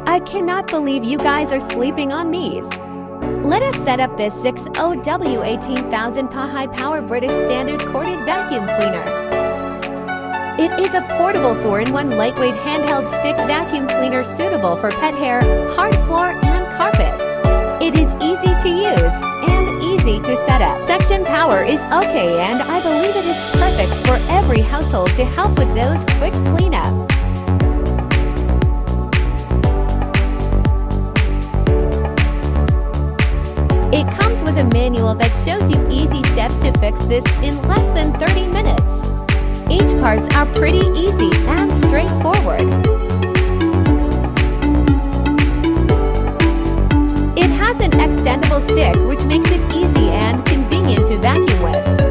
I cannot believe you guys are sleeping on these. Let us set up this 6OW 18,000 PA high-power British Standard corded vacuum cleaner. It is a portable 4-in-1 lightweight handheld stick vacuum cleaner suitable for pet hair, hard floor, and carpet. It is easy to use and easy to set up. Suction power is okay, and I believe it is perfect for every household to help with those quick cleanup. It comes with a manual that shows you easy steps to fix this in less than 30 minutes. Each parts are pretty easy and straightforward. It has an extendable stick which makes it easy and convenient to vacuum with.